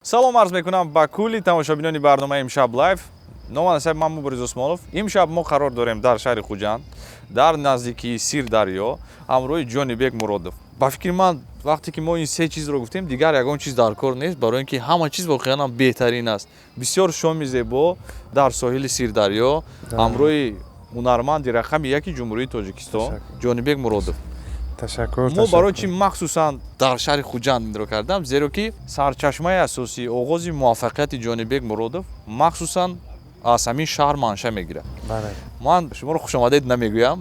салом арз мекунам ба кулли тамошобинони барномаи имшаб лайв. Номан ҳасаби ман Муборриз Усмонов. Имшаб мо қарор дорем дар шаҳри Хуҷанд, дар наздикии Сирдарё, ҳамроҳи Ҷонибек Муродов. Ба фикри ман вақте ки мо ин се чизро гуфтем, дигар ягон чиз дар кор нест, барои ин ки ҳама чиз воқеан беҳтарин аст. Бисёр шоми зебо дар соҳили Сирдарё, ҳамроҳи ҳунарманди рақами 1 Ҷумҳурии Тоҷикистон, Ҷонибек Муродов. мо барои чӣ махсусан дар шаҳри Хуҷанд инро кардам, зеро ки сарчашмаи асосии оғози муваффақияти Ҷонибек Муродов махсусан аз ҳамин шаҳр манша мегирад. Ман шуморо хушомадед намегӯям,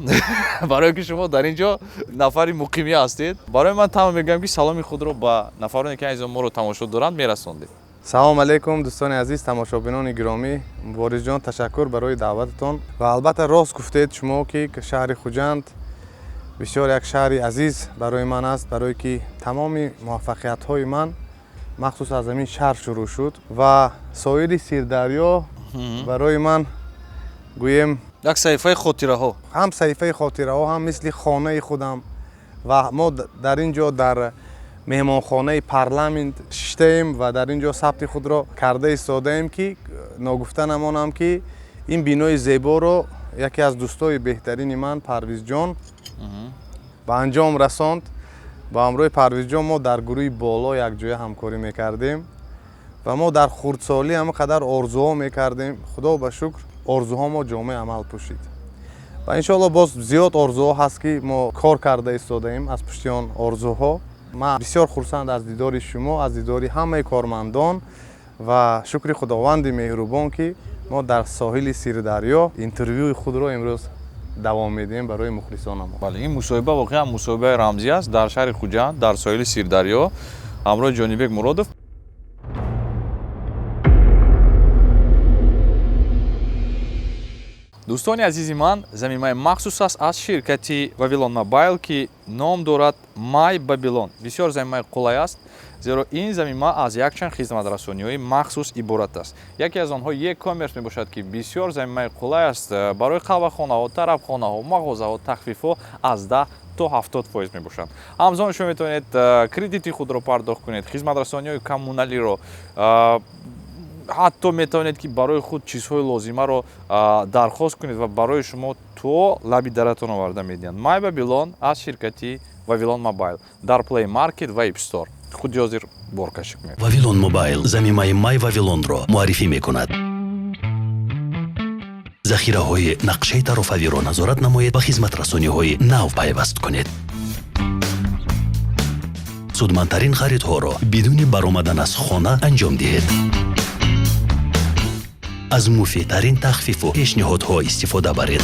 барое ки шумо дар ин ҷо нафари муқимӣ ҳастед. Барои ман тамом мегӯям ки саломи худро ба нафароне ки азизон моро тамошо доранд мерасондед. салом алейкум дӯстони азиз, тамошобинони гиромӣ. Муборризҷон, ташаккур барои даъвататон. Ва албатта рост гуфтед шумо ки шаҳри Хуҷанд бисёр як шаҳри азиз барои ман аст, барое ки тамоми муваффақиятҳои ман махсус аз ҳамин шаҳр шурӯъ шуд ва соҳили Сирдарё барои ман гӯем як саҳифаи хотираҳо. ҳам саҳифаи хотираҳо, ҳам мисли хонаи худам. Ва мо дар ин ҷо дар меҳмонхонаи парламент шиштаем ва дар ин ҷо сабти худро карда истодаем ки ногуфта намонам ки ин бинои зеборо яке аз дӯстои беҳтарини ман Парвизҷон ба анҷом расонд. Ба ҳамроҳи Парвизҷон мо дар гурӯҳи боло якҷоя ҳамкорӣ мекардем ва мо дар хурдсолӣ ҳама қадар орзуҳо мекардем. Худо ба шукр орзуҳомо ҷомеъ амал пӯшид. Ва иншоалло боз зиёд орзуҳо ҳаст ки мо кор карда истодаем аз пушти он орзуҳо. Ман бисёр хурсанд аз дидори шумо, аз дидори ҳамаи кормандон ва шукри худованди меҳрубон ки мо дар соҳили Сирдарё интервюи худро имрӯз давом медиҳем барои мухлисонамо. Бале, ин мусоҳиба воқеан мусоҳибаи рамзӣ аст дар шаҳри Хуҷанд, дар соҳили Сирдарё, ҳамроҳи Ҷонибек Муродов. дӯстони азизи ман, заминаи махсус аст аз ширкати Вавилон Мобайл ки ном дорад My Babylon. Бисёр заминаи қулай аст, зеро ин замина аз якчанд хизматрасониҳои махсус иборат аст. Яке аз онҳо e-commerce мебошад ки бисёр заминаи қулай аст барои қаҳвахонаҳо, тарабхонаҳо, мағозаҳо тахфифҳо аз 10 то 70% мебошад. ҳамзон шумо метавонед кредити худро пардохт кунед, хизматрасониҳои коммуналиро, ҳатто метавонед ки барои худ чизҳои лозимаро дархост кунед ва барои шумо то лаби даратон оварда медиҳанд. My Babylon аз ширкати Вавилон Мобайл дар Play Market ва App Store. худи ҳозир боркашӣ кунед. Вавилон Мобайл заминаи My Вавилонро муаррифӣ мекунад. захираҳои нақшаи тарофавиро назорат намоед ва хизматрасониҳои нав пайваст кунед. судмандтарин харидҳоро бидуни баромадан аз хона анҷом диҳед. аз муфидтарин тахфифу пешниҳодҳо истифода баред.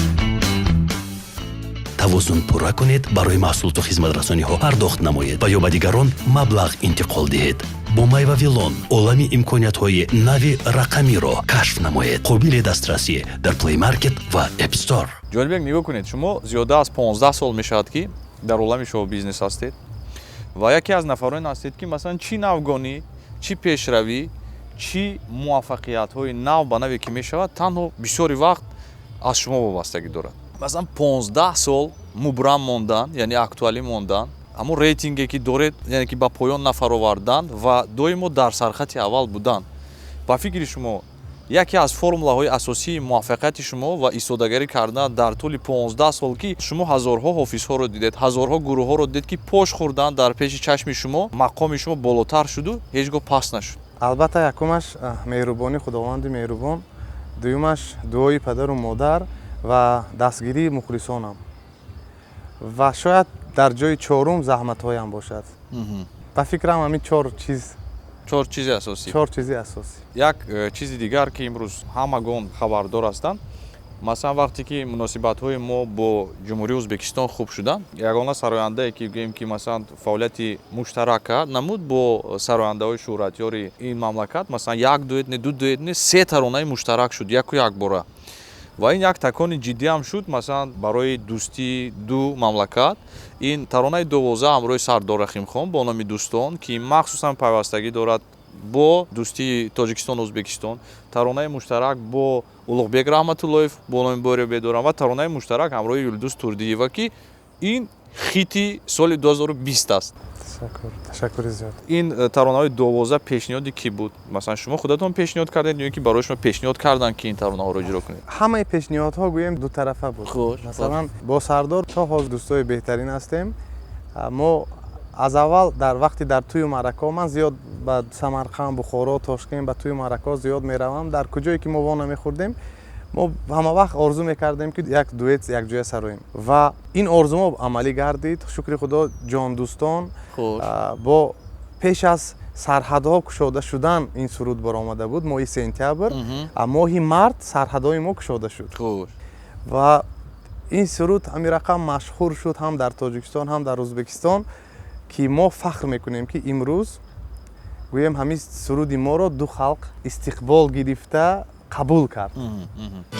тавозун пурра кунед, барои маҳсулоту хизматрасониҳо пардохт намоед ва ё ба дигарон маблағ интиқол диҳед. бо My Вавилон олами имкониятҳои нави рақамиро кашф намоед. қобили дастрасӣ дар Play Market ва App Store. ҷонибек нигоҳ кунед, шумо зиёда аз 15 сол мешавад ки дар олами шоу-бизнес ҳастед ва яке аз нафароне ҳастед ки масалан чӣ навгонӣ, чӣ пешравӣ, чӣ муваффақиятҳои нав ба наве ки мешавад, танҳо бисёри вақт аз шумо вобастагӣ дорад. Масалан 15 сол мубрам мондан, яъне актуалӣ мондан, ҳамон рейтинге ки доред, яъне ки ба поён нафар овардан ва доимо дар сархати аввал будан. Ба фикри шумо яке аз формулаҳои асосии муваффақияти шумо ва истодагарӣ кардан дар тӯли 15 сол ки шумо ҳазорҳо ҳофизҳоро дидед, ҳазорҳо гурӯҳҳоро дидед ки пош хӯрдан дар пеши чашми шумо, мақоми шумо болотар шуду, ҳеҷ гоҳ паст нашуд. албатта якумаш меҳрубони худованди меҳрубон, дуюмаш дуои падару модар ва дастгирии мухлисонам ва шояд дар ҷои чорум заҳматҳоям бошад. ба фикрам ҳамин чор чизи асосӣ. Як чизи дигар ки имрӯз ҳамагон хабардор ҳастанд, масалан вақте ки муносибатҳои мо бо Ҷумҳурии Ӯзбекистон хуб шуданд, ягона сарояндае ки гӯем ки масалан фаъолияти муштарак кард намуд бо сарояндаҳои шӯҳратёри ин мамлакат, масалан як дуэт не ду дуэт не се таронаи муштарак шуд яку якбора. ва ин як такони ҷиддӣ ҳам шуд масалан барои дӯстии ду мамлакат. ин таронаи 12 ҳамроҳи Сардор Рахимхон бо номи Дӯстон ки махсусан пайвастагӣ дорад бо дӯстии Тоҷикистон Ӯзбекистон, таронаи муштарак бо Улуғбек Раҳматуллоев бо номи Боре Бедорам ва таронаи муштарак ҳамроҳи Юлдуз Турдиева ки ин хити соли 2020 аст. ташаккури зиёд. ин таронаҳои 12 пешниҳоди кӣ буд? Масалан шумо худатон пешниҳод кардед ё ки барои шумо пешниҳод карданд ки ин таронаҳоро иҷро кунед? ҳамаи пешниҳодҳо гӯем дутарафа буд. Хуш. Масалан бо Сардор то ҳозир дӯстои беҳтарин ҳастем. Мо аз аввал вақти дар тӯю маъракаҳо ман зиёд ба Самарқанд, Бухоро, Тошкент ба тӯю маъракаҳо зиёд меравам. Дар куҷое ки мо во намехӯрдем, мо ҳама вақт орзу мекардем ки як дуэт якҷоя сароем ва ин орзумо амалӣ гардид. Шукри Худо, ҷондӯстон, бо пеш аз сарҳадҳо кушода шудан ин суруд баромада буд. Моҳи сентябр, моҳи март сарҳадҳои мо кушода шуд ва ин суруд ҳамин рақам машҳур шуд ҳам дар Тоҷикистон, ҳам дар Ӯзбекистон, ки мо фахр мекунем ки имрӯз гӯем ҳамин суруди моро ду халқ истиқбол гирифта қабул кард.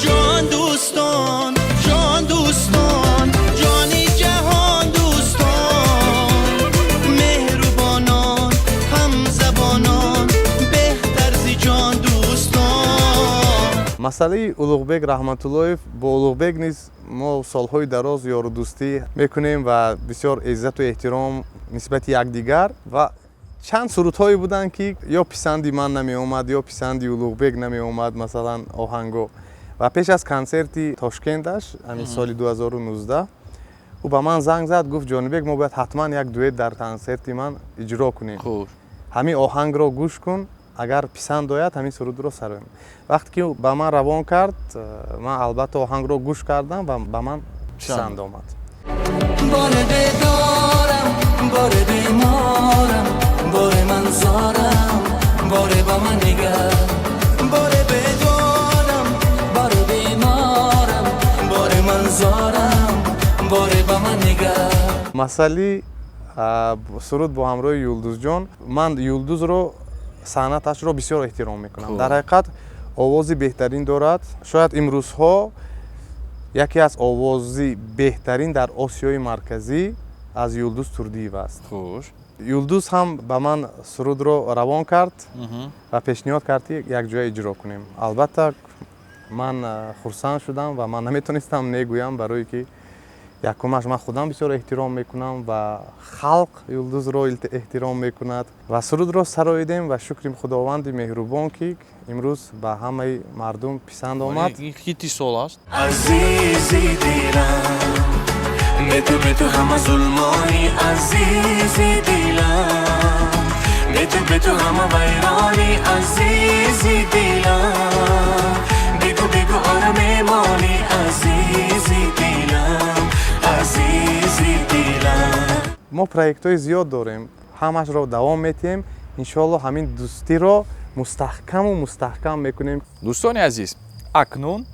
جان دوستان جان دوستان جانی جهان دوستان مهربانان هم زبانان بهتر زی جان دوستان масъалаи Улуғбек Раҳматуллоев, бо Улуғбек низ мо солҳои дароз ёру дӯстӣ мекунем ва бисёр иззату эҳтиром нисбати якдигар ва чанд сурудҳое буданд ки ё писанди ман намеомад, ё писанди Улуғбек намеомад, масалан оҳанго. Ва пеш аз консерти Тошкенташ ҳамин соли 2019 ӯ ба ман занг зад, гуфт ҷонибек, мо бояд ҳатман як дуэт дар консерти ман иҷро кунем. Ҳамин оҳангро гӯш кун, агар писанд ояд ҳамин сурудро сароем. Вақте ки ба ман равон кард, ман албатта оҳангро гӯш кардам ва ба ман писанд омад. بار بدارم بار بیمارم بار من زارم بار با من نگر بار بدارم بار بیمارم بار من زارم بار با من نگر масъали суруд бо ҳамроҳи Юлдузҷон, ман Юлдузро санъаташро бисёр эҳтиром мекунам. Дар ҳақиқат овози беҳтарин дорад. Шояд имрӯзҳо яке аз овози беҳтарин дар Осиёи марказӣ аз Юлдуз Турдиев аст. Юлдуз ҳам ба ман сурудро равон кард ва пешниҳод кард ки якҷоя иҷро кунем. Албатта ман хурсанд шудам ва ман наметонистам негӯям, барое ки якумаш ман худам бисёр эҳтиром мекунам ва халқ Юлдузро эҳтиром мекунад ва сурудро сароидем ва шукри Худованди меҳрубон ки имрӯз ба ҳамаи мардум писанд омад. ин хити сол аст. عزیزی دیلم به تو همه ظلمانی عزیزی دیلم به تو همه ویرانی عزیزی دیلم بگو بگو آرام مانی عزیزی دیلم عزیزی دیلم мо проектҳои зиёд дорем, ҳамашро давом медиҳем. Иншоалло ҳамин дӯстиро мустаҳкам мекунем. дӯстони азиз, акнун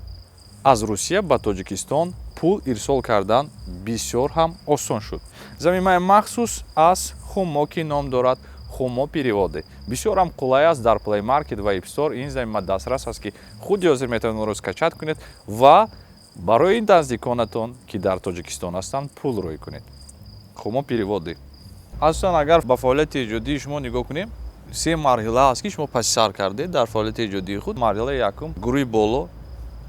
аз Русия ба Тоҷикистон пул ирсол кардан бисёр ҳам осон шуд. Замимаи махсус аз Хумо ки ном дорад, Хумо переводи. Бисёр ҳам қулай аст дар Play Market ва App Store. ин замима дастрас аст ки худи ҳозир метавонед онро скачат кунед ва барои наздиконатон ки дар Тоҷикистон ҳастанд пул рой кунед. Хумо переводи. асосан агар ба фаъолияти эҷодии шумо нигоҳ кунем, се марҳила аст ки шумо пасисар кардед дар фаъолияти эҷодии худ. Марҳилаи якум гурӯҳи боло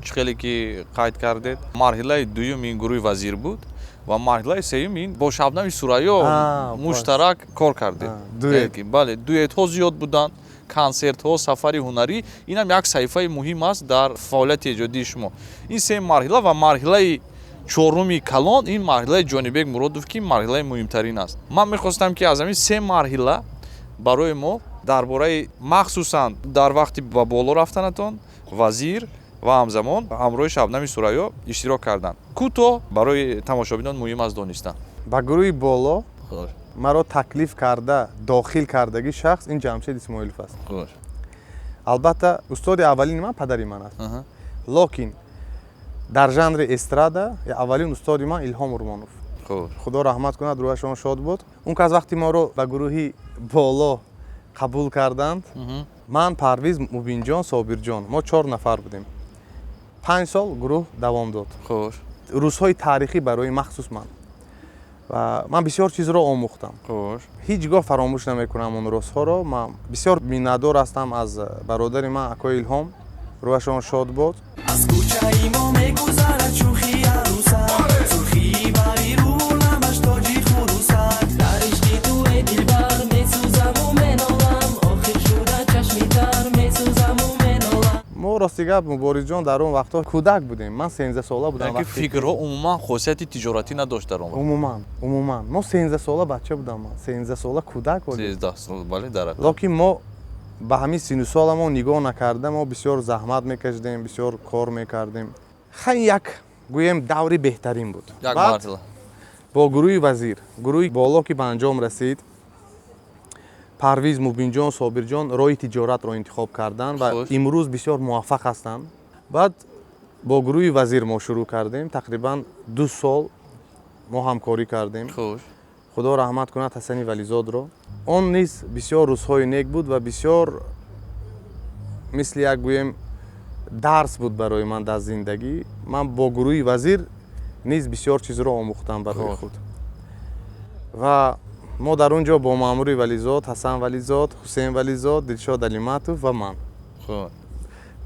чӣ хеле ки қайд кардед. Марҳилаи дуюм ин гурӯҳи вазир буд ва марҳилаи сеюм ин бо Шабнами Сурайё муштарак кор кардед. Бале, дуэтҳо зиёд буданд, консертҳо, сафари ҳунарӣ. Инам як саҳифаи муҳим аст дар фаъолияти эҷодии шумо. Ин се марҳила ва марҳилаи чоруми калон, ин марҳилаи Ҷонибек Муродов ки марҳилаи муҳимтарин аст. Ман мехостам ки аз ҳамин се марҳила барои мо дар бораи махсусан дар вақти ба боло рафтанатон вазир ва ҳамзамон ҳамроҳи Шабнами Сурайё иштирок карданд. Кӯтоҳ барои тамошобинон муҳим аст донистан. Ба гурӯҳи боло маро таклиф карда дохил кардаги шахс ин Ҷамшед Исмоилов аст. Албатта устоди аввалини ман падари ман аст. Локин дар жанри эстрада аввалин устоди ман Илҳом Урмонов. Худо раҳмат кунад, рӯҳашон шод буд. Он кас вақти моро ба гурӯҳи боло қабул карданд, ман, Парвиз, Мубинҷон, Собирҷон, мо 4 нафар будем. 5 сол гурӯҳ давом дод. рӯзҳои таърихӣ барои махсус ман ва ман бисёр чизро омӯхтам. ҳеҷ гоҳ фаромӯш намекунам он рӯзҳоро. Ман бисёр миннатдор ҳастам аз бародари ман Акои Илҳом, рӯҳашон шод бод. از کوچه‌ای ما می‌گذرد شوخی عروسک سرخی بری رو نمش تاجی خروسک در عشقی تو دلبر рости гап Муборис ҷон дар он вақтҳо кӯдак будем. Ман 13 сола будам. яки фикрҳо умуман хосияти тиҷоратӣ надошт дар он вақт. Умуман мо 13 сола бача будам ман. 13 сола кӯдак будем. 13 сол бале дар Локин мо ба ҳамин сину сола мо нигоҳ накарда, мо бисёр заҳмат мекашидем, бисёр кор мекардем. Хайн як гӯем даври беҳтарин буд. як Баъд мартала бо гурӯҳи вазир, гурӯҳи боло ки ба анҷом расид, Парвиз Мубинҷон, Собирҷон роҳи тиҷоратро интихоб кардан ва Хуш. имрӯз бисёр муваффақ ҳастанд. Баъд бо гурӯҳи вазир мо шурӯъ кардем. Тақрибан 2 сол мо ҳамкорӣ кардем. хуш Худо раҳмат кунад Ҳасани Вализодро. Он низ бисёр рӯзҳои нек буд ва бисёр мисли як гӯем дарс буд барои ман дар зиндагӣ. Ман бо гурӯҳи вазир низ бисёр чизро омӯхтам барои Худ. худ. Ва мо дар он ҷо бо маъмури Вализод, Ҳасан Вализод, Ҳусейн Вализод, Дилшод Алиматов ва ман. хуш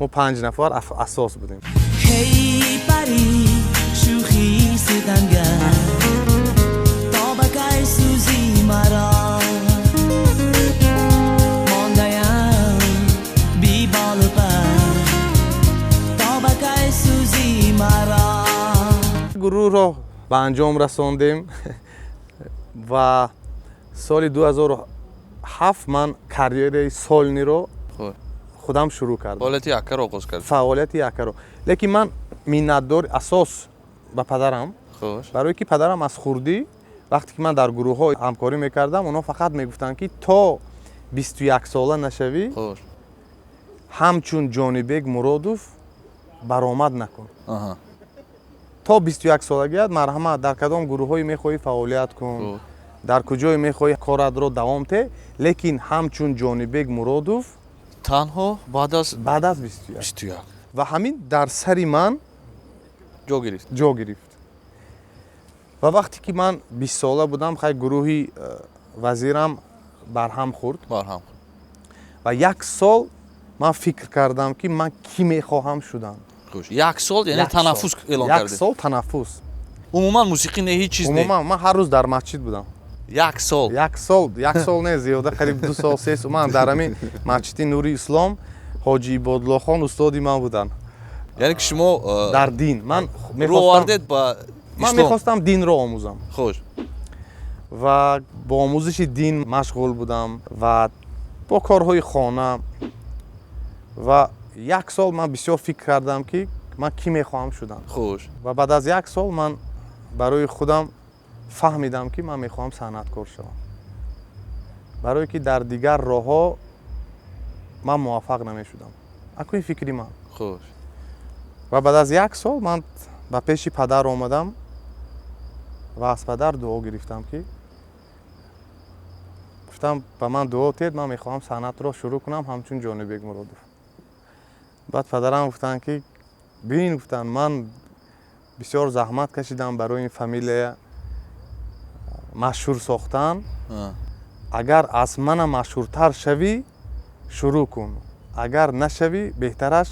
мо 5 нафар асос будем. Hey Paris, شوخی ستمگر تا بکای سوزی مرا مانده‌ام بی بال و پر تا بکای سوزی مرا гурӯҳро ба анҷом расондем ва соли 2007 ман карьераи солниро хуш худам шурӯъ кардам. фаъолияти яккаро оғоз кард фаъолияти яккаро. Лекин ман миннатдори асос ба падарам, хуш барое ки падарам аз хурдӣ вақте ки ман дар гурӯҳҳо ҳамкорӣ мекардам, онҳо фақат мегуфтанд ки то 21 сола нашавӣ, хуш ҳамчун Ҷонибек Муродов баромад накун. аҳа То 21 солагият марҳамат дар кадом гурӯҳҳое мехоҳӣ фаъолият кун, хуш дар куҷое мехоҳӣ коратро давом те, лекин ҳамчун Ҷонибек Муродов танҳо баъд аз баъд аз 21 21 ва ҳамин дар сари ман ҷо гирифт ҷо гирифт. Ва вақте ки ман 20 сола будам, хай гурӯҳи вазирам барҳам хӯрд барҳам ва як сол ман фикр кардам ки ман кӣ мехоҳам шудан. хуш як сол яъне Як танаффус сол. эълон Як кардед сол танаффус. умуман мусиқӣ не ҳеҷ чиз не Умуман ман ҳар рӯз дар масҷид будам. як сол Як сол не зиёда, қариб 2 сол 3 сол. Ман дар ҳамин масҷиди Нури Ислом Ҳоҷи Ибодуллохон устоди ман буданд яъне ки шумо дар дин. Ман рӯ овардед ба ман ислом мехостам динро омӯзам хуш ва бо омӯзиши дин машғул будам ва бо корҳои хона ва як сол ман бисёр фикр кардам ки ман кӣ мехоҳам шудан. хуш ва баъд аз як сол ман барои худам фаҳмидам ки ман мехоҳам санъаткор шавам. Барое ки дар дигар роҳҳо ман муваффақ намешудам. Акои фикри ман. хуш ва баъд аз як сол ман ба пеши падар омадам ва аз падар дуо гирифтам ки гуфтам ба ман дуо тед, ман мехоҳам санъатро шурӯъ кунам ҳамчун Ҷонибек Муродов. баъд падарам гуфтанд ки бин, гуфтанд ман бисёр заҳмат кашидам барои ин фамилия машҳур сохтан. Агар аз мана машҳуртар шавӣ шурӯъ кун, агар нашавӣ беҳтараш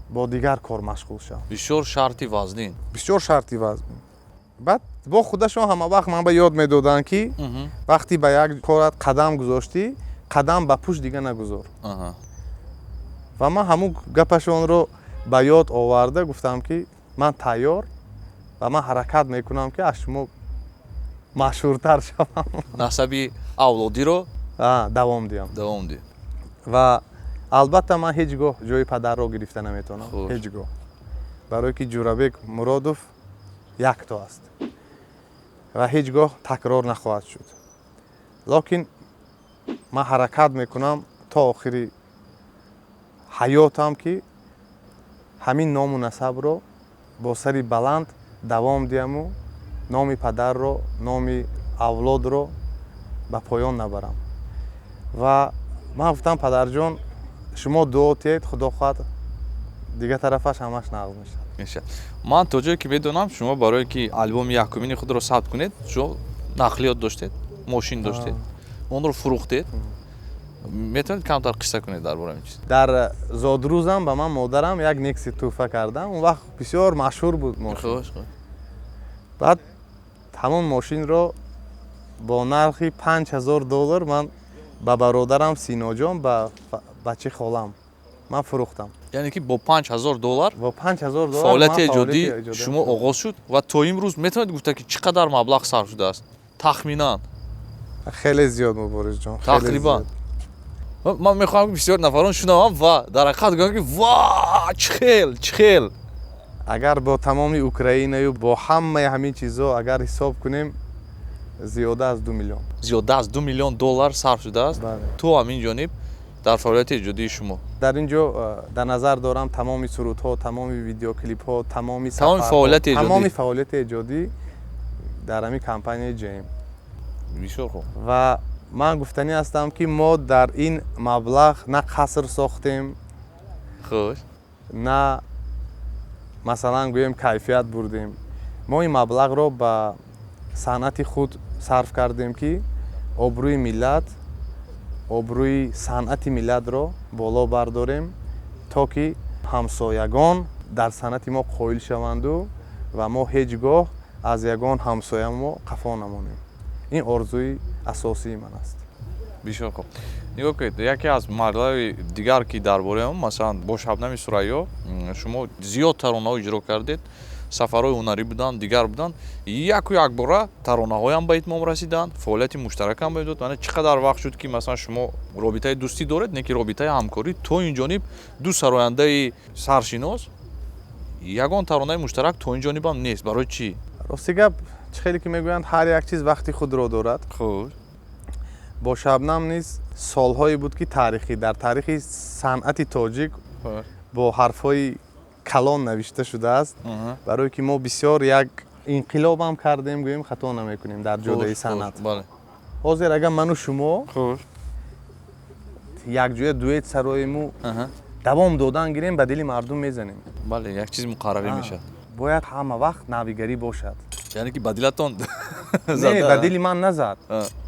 бо дигар кор машғул шав. бисёр шарти вазнин Бисёр шарти вазнин. Баъд бо худашон ҳама вақт ман ба ёд медоданд ки вақти ба як корат қадам гузоштӣ, қадам ба пушт дига нагузор. аҳа ва ман ҳамун гапашонро ба ёд оварда гуфтам ки ман тайёр ва ман ҳаракат мекунам ки аз шумо машҳуртар шавам. насаби авлодиро давом диҳам. давом диҳ ва албатта ман ҳеҷ гоҳ ҷои падарро гирифта наметавонам. Хуш. Ҳеҷ гоҳ. Барое ки Ҷурабек Муродов якто аст ва ҳеҷ гоҳ такрор нахоҳад шуд. Локин ман ҳаракат мекунам то охири ҳаётам ки ҳамин ному насабро бо сари баланд давом диҳаму номи падарро, номи авлодро ба поён набарам. ва ман гуфтам падарҷон, шумо дуо тиҳед, худо хоҳад дига тарафаш ҳамаш нағз мешавад. ман то ҷое ки медонам шумо барое ки албоми якумини худро сабт кунед шумо нақлиёт доштед, мошин доштед, онро фурӯхтед. метавонед камтар қисса кунед дар бораи ин чиз? дар зодрӯзам ба ман модарам як Некси тӯҳфа кардам. Он вақт бисёр машҳур буд мошин. хуш баъд ҳамон мошинро бо нархи $5000 ман ба бародарам Синоҷон ба бачи холам ман фурӯхтам. яъне ки бо $5000 با $5000 фаъолияти من эҷодӣ فعالیت шумо оғоз шуд ва то имрӯз метавонед гуфта ки чӣ қадар маблағ сарф шудааст тахминан? خیلی زیاد مبارز جان خیلی تقریباً. زیاد. ман мехоҳам ки бисёр нафарон шунавам ва дар ҳақиқат гӯям ки ва чӣ хел اگر با تمام اوکراینایی و با همه همین چیزا اگر حساب کنیم زیاده از 2 میلیون зиёда аз $2 миллион сарф шудааст بله. то ҳамин ҷониб дар фаъолияти эҷодии шумо. در اینجا در نظر دارم تمام سرودها تمام ویدیو کلیپ ها تمام تمام سفرها، فعالیت ایجادی. تمام فعالیت ایجادی در همین کمپانی جیم бисёр хуб. و من گفتنی هستم که ما در این مبلغ نه قصر ساختیم хуш نه مثلا گویم کیفیت بردیم ما این مبلغ رو به صنعت خود صرف کردیم که آبروی ملت آبروی صنعت ملت رو بالا برداریم تا که همسایگان در صنعت ما قائل شوند و ما هیچگاه از یگان همسایه ما قفا نمانیم این آرزوی اساسی من است бисёр хуб. нигоҳ кунед, яке аз марҳилаи дигар ки дар бораи он масалан бо Шабнами Сурайё шумо зиёд таронаҳо иҷро кардед, сафарҳои ҳунарӣ буданд, дигар буданд. Яку як бора таронаҳоям ба итмом расиданд, фаъолияти муштаракам ба идод. Яъне чӣ қадар вақт шуд ки масалан шумо робитаи дӯстӣ доред, не ки робитаи ҳамкорӣ, то ин ҷониб ду сарояндаи саршинос ягон таронаи муштарак то ин ҷонибам нест. Барои чӣ? راستی گپ خیلی که میگویند هر یک چیز وقتی خود را دارد хуш با شبنم نیز سالهایی بود که تاریخی در تاریخ صنعت تاجیک با حرفهای کلان نوشته شده است برای که ما بسیار یک انقلاب هم کردیم گوییم خطا نمیکنیم در جدای صنعت бале حاضر اگر من و شما хуш یک جوی دویت سرایمو دوام دادن گیریم به دل مردم میزنیم бале як чиз муқаррарӣ мешавад. باید همه وقت نویگری باشد яъне ки ба дилатон نه به دل من نزد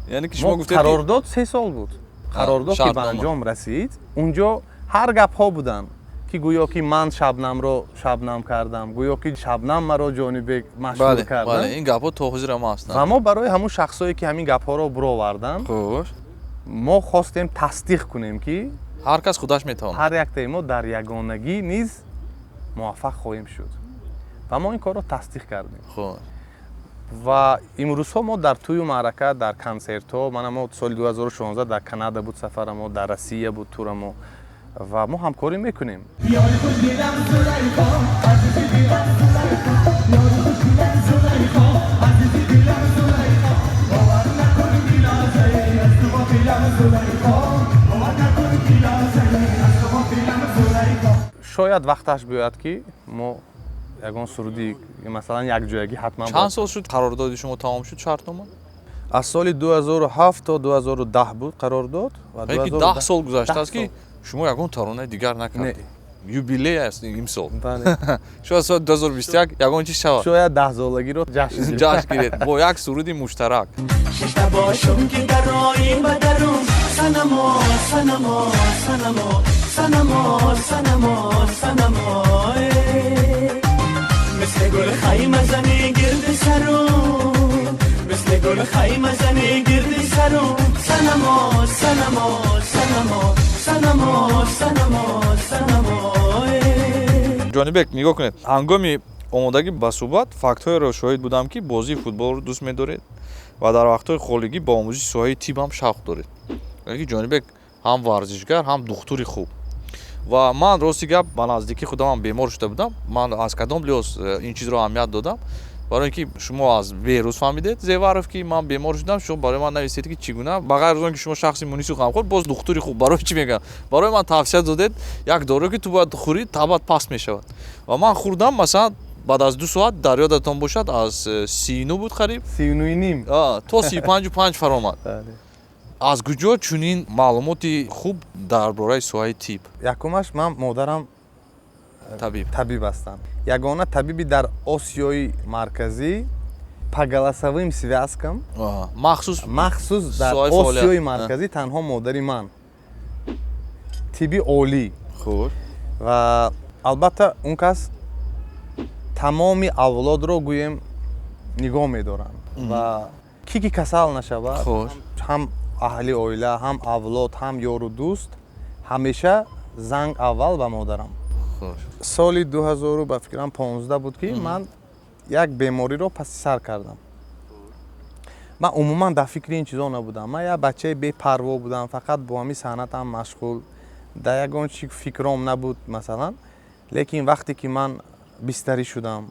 яъне ки шумо ما гуфтед ки قرارداد 3 سال بود قرارداد که به شرطنامه. انجام رسید اونجا هر گپ ها بودن که گویا که من شبنم رو شبنم کردم گویا که شبنم مرا جانبه مشغول бале کردم ин гапҳо то ҳозирам ҳастанд. و ما برای همون شخصایی که همین گپ ها رو برآوردن хуш ما خواستیم تصدیق کنیم که ҳар кас худаш метавонад. هر یک تای ما در یگانگی نیز موفق خواهیم شد و ما این کار رو تصدیق کردیم хуш و امروز ها ما در توی معرکه در کنسرت ها من ما سال 2016 در کانادا بود سفر ما در روسیه بود تور ما و ما همکاری میکنیم شاید وقتش بیاد که ما یگان سرودی مثلا یک جایگی حتما чанд сол шуд қарордоди шумо тамом шуд шартнома? از سال 2007 تا 2010 بود قرارداد و ки 10 2010 сол гузаштааст 10 ки шумо ягон таронаи дигар накардед. юбилей аст имсол. بله шояд соли 2021 ягон чиз шавад. شاید 10 سالگی رو جشن گیریم. ҷашн гиред бо як суруди муштарак. ششتا باشم که درایی بدرم سنما سنما سنما سنما سنما سنما مثل گل خیمه زنی گرد سرم مثل گل خیمه زنی گرد سرم سنما سنما سنما سنما سنما سنما ҷонибек нигоҳ кунед, ҳангоми омодагӣ ба суҳбат фактҳоеро шоҳид будам ки бозии футболро дӯст медоред ва дар вақтҳои холигӣ ба омӯзиши соҳаи тиб ҳам шавқ доред. яъне ки ҷонибек ҳам варзишгар ҳам духтури хуб ва ман рости гап ба наздикии худамам бемор шуда будам. ман аз кадом лиҳоз ин чизро аҳамият додам? барои ин ки шумо аз берӯз фаҳмидед зеваров ки ман бемор шудам, шумо барои ман нависед ки чӣ гуна ба ғайр аз он ки шумо шахси мунису ғамхор боз духтури хуб барои чӣ мегӯям? барои ман тавсия додед як доро ки ту бояд хӯрӣ табат паст мешавад ва ман хӯрдам. масалан баъд аз 2 соат дар ёдатон бошад аз 39 буд қариб 39 ним то 35 фаромад. аз куҷо чунин маълумоти хуб дар бораи соҳаи тиб якумаш ман модарам табиб табиб ҳастам ягона табиби дар осиёи марказӣ по голосовым связкам махсус дар соҳаи осиёи фаъолият. марказӣ танҳо модари ман тиби олӣ худ ва албатта он кас тамоми авлодро гӯем нигоҳ медоранд ва ки касал нашавад худ ҳам аҳли оила ҳам авлод ҳам ёру дӯст ҳамеша занг аввал ба модарам Хуш. соли 2000 ба фикрам 15 буд ки ман як бемориро паси сар кардам. ман умуман дар фикри ин чизо набудам. ман як бачаи бепарво будам, фақат бо ҳамин санъатам машғул. дар ягон чи фикрам набуд масалан. лекин вақте ки ман бистарӣ шудам,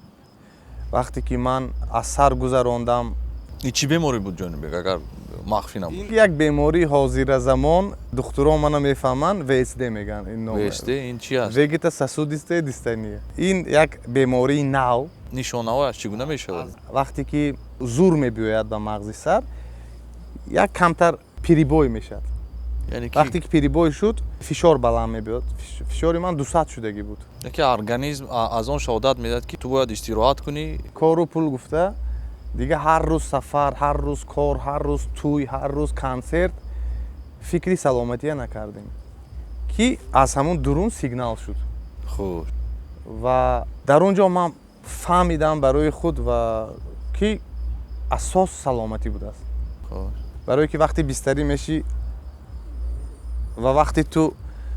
вақте ки ман аз сар гузарондам, И чӣ беморӣ буд ҷонибек, агар махфӣ набуд? як бемори ҳозиразамон духтуро мана мефаҳманд, ВСД мегӯянд. ин ном ВСД ин чи аст? вегета сосудистая дистония. ин як бемории нав. нишонаҳояш чӣ гуна мешавад? вақте ки зур мебиёяд ба мағзи сар, як камтар перебой мешавад. Яъне ки вақте ки перебой шуд, фишор баланд мебиёд. фишори ман 200 шудагӣ буд. яке организм аз он шаҳодат медиҳад ки ту бояд истироҳат кунӣ. кору пул гуфта, дига ҳар рӯз сафар, ҳар рӯз кор, ҳар рӯз тӯй, ҳар рӯз консерт, фикри саломатия накардем. ки аз ҳамун дурун сигнал шуд. Хуш. ва дар он ҷо ман фаҳмидам барои худ ва ки асос саломатӣ будааст. Хуш. барое ки вақте бистарӣ мешӣ ва вақте ту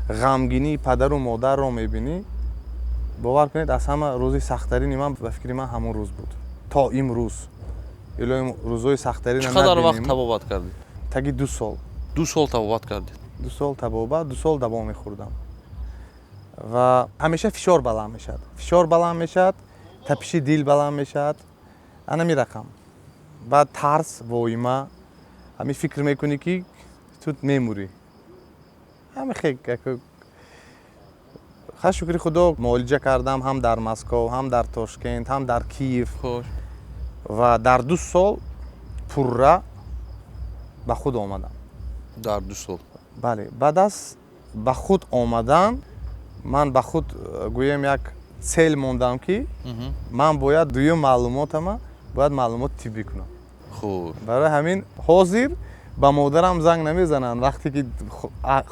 ғамгинии падару модарро мебинӣ, бовар кунед, аз ҳама рӯзи сахттарини ман ба фикри ман ҳамун рӯз буд. то имрӯз. илои рӯзҳои сахттарина Чӣ қадар вақт набинем. табобат кардед? таги 2 сол. 2 сол табобат кардед? 2 сол табобат, 2 сол даво мехӯрдам. ва ҳамеша фишор баланд мешавад. фишор баланд мешавад, тапиши дил баланд мешавад. ана ми рақам. баъд тарс, воима, ҳами фикр мекунӣ ки ту мемурӣ. ҳами ха шукри худо муолиҷа кардам ҳам дар Москав, ҳам дар Тошкент, ҳам дар Киев. Хуш. ва дар 2 сол пурра ба худ омадам. Дар 2 сол. бале, баъд аз ба худ омадан, ман ба худ гӯем як цел мондам ки ман бояд дуюм маълумотама бояд маълумоти тиббӣ кунам. Хуш. барои ҳамин ҳозир ба модарам занг намезананд. вақте ки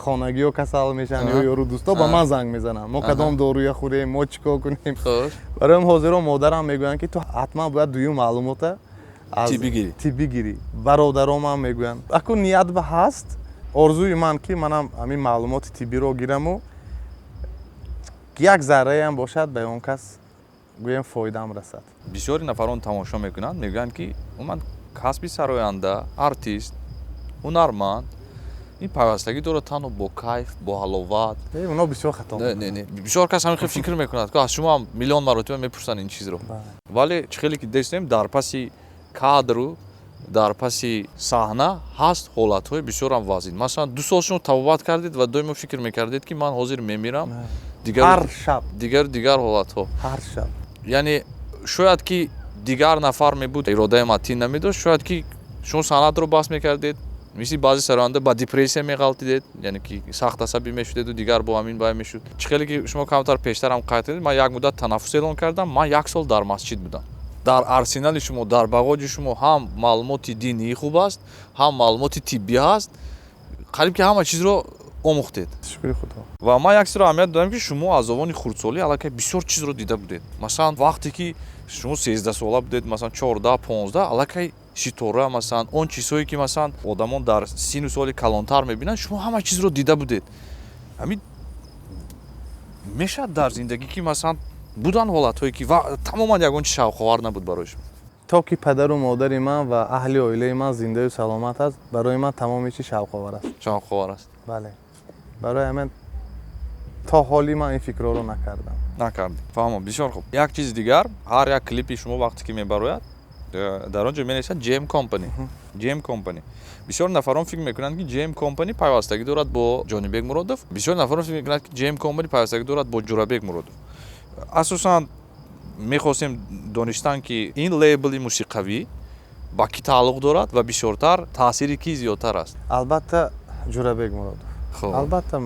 хонагиҳо касал мешаванд ё ёру дӯсто ба ман занг мезананд. мо кадом дорӯя хӯрем, мо чӣ кор кунем. Хуш. барои ҳам ҳозиро модарам мегӯянд ки ту ҳатман бояд дуюм маълумота аз тиббӣ гирӣ. бародаром ҳам мегӯянд. акун ният ба ҳаст, орзуи ман ки манам ҳамин маълумоти тиббиро гираму як зарраеам бошад ба он кас гӯем фоидаам расад. бисёри нафарон тамошо мекунанд, мегӯянд ки умуман касби сароянда, артист, ҳунарманд ин пайвастагӣ дорад танҳо бо кайф, бо ҳаловат. оно бисёр хато. Не. бисёр кас ҳамин хел фикр мекунад ки аз шумо ҳам миллион маротиба мепурсанд ин чизро. вале чӣ хеле ки дестем дар паси кадру, дар паси саҳна ҳаст ҳолатҳои бисёрам вазин. масалан 2 сол шумо табобат кардед ва доимо фикр мекардед ки ман ҳозир мемирам. ҳар шаб. дигар ҳолатҳо. ҳар шаб. яъне шояд ки дигар нафар мебуд, иродаи матин намедошт, шояд ки шумо санъатро баҳс мекардед, мисли баъзе сароянда ба депрессия меғалтидед, яъне ки сахт асабӣ мешудеду дигар бо ҳамин бая мешуд. чӣ хеле ки шумо камтар пештарам қайд кардед, ман як муддат танаффус эълон кардам, ман 1 сол дар масҷид будам. дар арсенали шумо, дар бағоҷи шумо ҳам маълумоти динӣ хуб аст, ҳам маълумоти тиббӣ ҳаст, қариб ки ҳама чизро омӯхтед. шукри худо. ва ман як чизро аҳамият додам ки шумо аз овони хурдсолӣ аллакай бисёр чизро дида будед. масалан вақте ки шумо 13 сола будед, масалан 14-15, аллакай ситора, масалан он чизҳое ки масалан одамон дар сину соли калонтар мебинанд, шумо ҳама чизро дида будед. ҳамин мешавад дар зиндагӣ ки масалан будан ҳолатҳое ки тамоман ягон чи шавқовар набуд барои шумо. то ки падару модари ман ва аҳли оилаи ман зиндаю саломат аст, барои ман тамоми чи шавқовар аст. шавқовар аст. бале. барои ҳамин то ҳоли ман ин фикрҳоро накардам. накардем. фаҳмам, бисёр хуб. як чизи дигар, ҳар як клипи шумо вақте ки мебарояд, дар он ҷо менависад GM Company. GM Company. бисёр нафарон фикр мекунанд ки GM Company пайвастагӣ дорад бо Ҷонибек Муродов. бисёр нафарон фикр мекунанд ки GM Company пайвастагӣ дорад бо Ҷурабек Муродов. асосан мехостем донистан ки ин лейбли мусиқавӣ ба кӣ тааллуқ дорад ва бисёртар таъсири кӣ зиёдтар аст? албатта Ҷурабек Муродов. хуб. албатта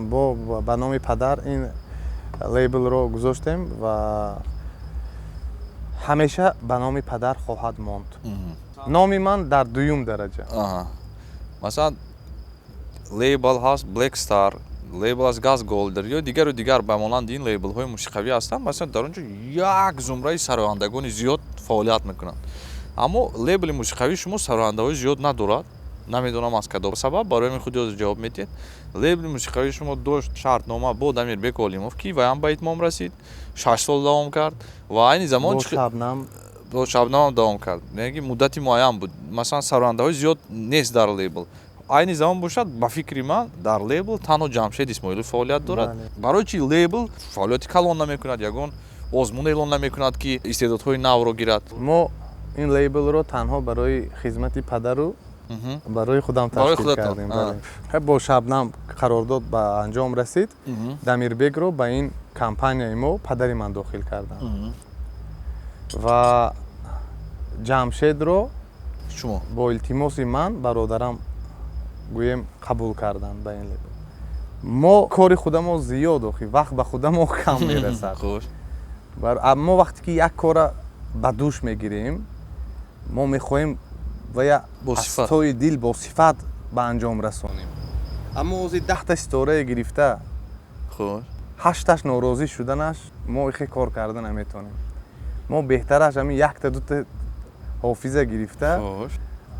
ба номи падар ин лейблро гузоштем ва ҳамеша ба номи падар хоҳад монд. номи ман дар дуюм дараҷа. масалан лейбл ҳаст Black Star, лейбл аст Gas Golder ё дигару дигар ба монанди ин лейблҳои мусиқавӣ ҳастанд. масалан дар он ҷо як зумраи сарояндагони зиёд фаъолият мекунанд. аммо лейбли мусиқавӣ шумо сарояндаҳои зиёд надорад намедонам аз кадом сабаб барои ми худи ҳозир ҷавоб медиҳед. Лейбли мусиқавии шумо дошт шартнома бо Дамирбек Олимов ки ваям ба итмом расид, 6 сол давом кард ва айни замон бо Шабнам бо Шабнам давом кард. Яки муддати муайян буд. Масалан сарояндаҳои зиёд нест дар лейбл. Айни замон бошад ба фикри ман дар лейбл танҳо Ҷамшед Исмоилов фаъолият дорад. Барои чи лейбл фаъолияти калон намекунад, ягон озмун эълон намекунад ки истеъдодҳои навро гирад. мо ин лейблро танҳо барои хизмати падару барои худам ташкил кардем. Бо Шабнам қарордод ба анҷом расид. Дамирбекро ба ин компанияи мо падари ман дохил кардам. Ва Ҷамшедро Шумо бо илтимоси ман бародарам гӯем қабул карданд ба ин лейбл. мо кори худамо зиёд охи вақт ба худамо кам мерасад. хуш. мо вақте ки як кора ба дӯш мегирем, мо мехоҳем ва Бо сифат. ҳастои дил бо сифат ба анҷом расонем. Аммо ҳозир 10 сторае гирифта, Хуш. 8 норозӣ шуданаш, мо ихе кор карда наметонем. мо беҳтараш ҳамин 1-2 ҳофиза гирифта, Хуш.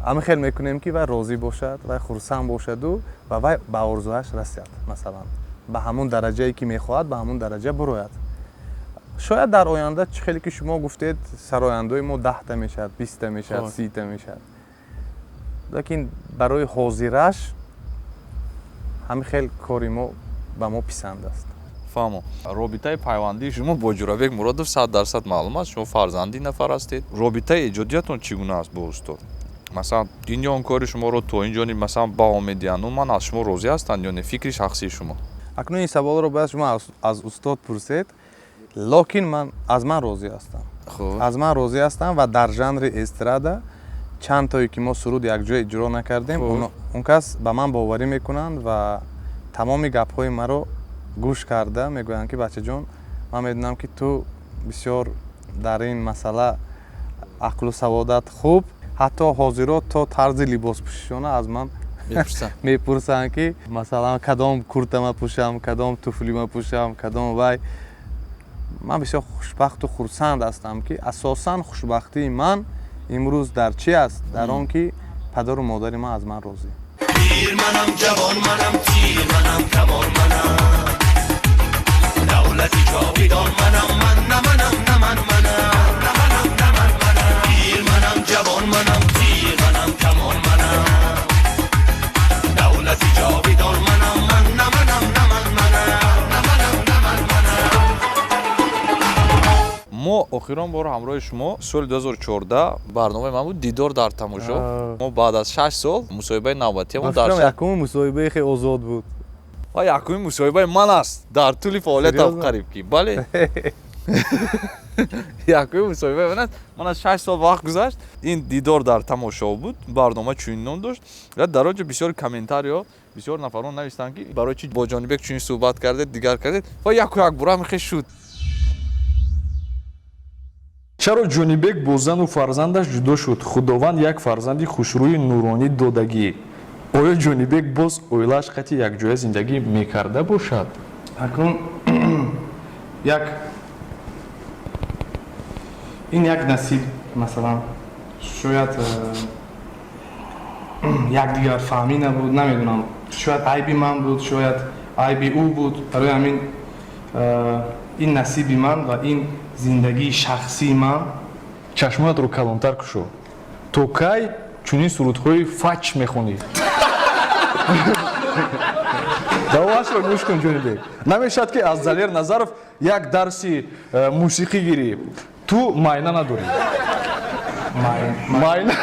ҳамин хел мекунем ки вай розӣ бошад, вай хурсанд бошаду ва вай ба орзуаш расад. Масалан, ба ҳамон дараҷае ки мехоҳад, ба ҳамон дараҷа бирояд. шояд дар оянда чӣ хеле ки шумо гуфтед, сарояндаҳои мо 10 мешавад, 20 мешавад, 30 мешавад. лекин барои ҳозираш ҳамин хел кори мо ба мо писанд аст. фаҳмо. Робитаи пайвандии шумо бо Ҷурабек Муродов 100% маълум аст. Шумо фарзанди нафар ҳастед. Робитаи эҷодиятон чӣ гуна аст бо устод? Масалан, ин ҷон кори шуморо то ин ҷониб масалан баҳо медиҳанд. Умуман аз шумо розӣ ҳастанд ё не? Фикри шахсии шумо. акнун ин саволро бояд шумо аз устод пурсед, лекин ман аз ман розӣ ҳастам. Хуб. аз ман розӣ ҳастам ва дар жанри эстрада чанд тое ки мо суруд якҷоя иҷро накардем, он кас ба ман боварӣ мекунанд ва тамоми гапҳои маро гӯш карда мегӯянд ки бачаҷон, ман медонам ки ту бисёр дар ин масъала ақлу саводат хуб, ҳатто ҳозиро то тарзи либоспӯшишона аз ман мепурсанд ки масалан кадом куртама пӯшам, кадом туфлима пӯшам, кадом вай. ман бисёр хушбахту хурсанд ҳастам ки асосан хушбахтии ман имрӯз дар чи аст? Дар он ки падару модари ман аз ман розӣ. پیر منم جوان منم تیر منم کمان منم دولتی جاویدان منم من نه منم نه من منم نه منم نه من منم پیر منم جوان منم تیر منم کمان منم دولتی جاویدان منم من نه منم نه من منم نه منم نه من منم мо охирон бор ҳамроҳи шумо соли 2014 барномаи ман буд дидор дар тамошо. мо баъд аз 6 сол мусоҳибаи навбатиамон дар якумин мусоҳибаи хеле озод буд. ва якумин мусоҳибаи ман аст дар тӯли фаъолиятам қариб ки бале. якумин мусоҳибаи ман аст. ман аз 6 сол вақт гузашт. ин дидор дар тамошо буд. барнома чунин ном дошт. ва дар он ҷо бисёр комментариҳо бисёр нафарон навистанд ки барои чӣ бо Ҷонибек чунин суҳбат кардед, дигар кардед ва яку як бура мехе шуд. чаро Ҷонибек бо зану фарзандаш ҷудо шуд? Худованд як фарзанди хушрӯи нуронӣ додагӣ. оё Ҷонибек боз оилааш қати якҷоя зиндагӣ мекарда бошад? акнун ин як насиб, масалан шояд якдигар фаҳмӣ набуд, намедонам, шояд айби ман буд, шояд айби ӯ буд. барои ҳамин ин насиби ман ва ин зиндагии шахсии ман. чашмоятро калонтар кушо. то кай чунин сурудҳои фач мехонӣ? давошро гӯш кун Ҷонибек. намешавад ки аз Залер Назаров як дарси мусиқӣ гирӣ. ту майна надорӣ. майна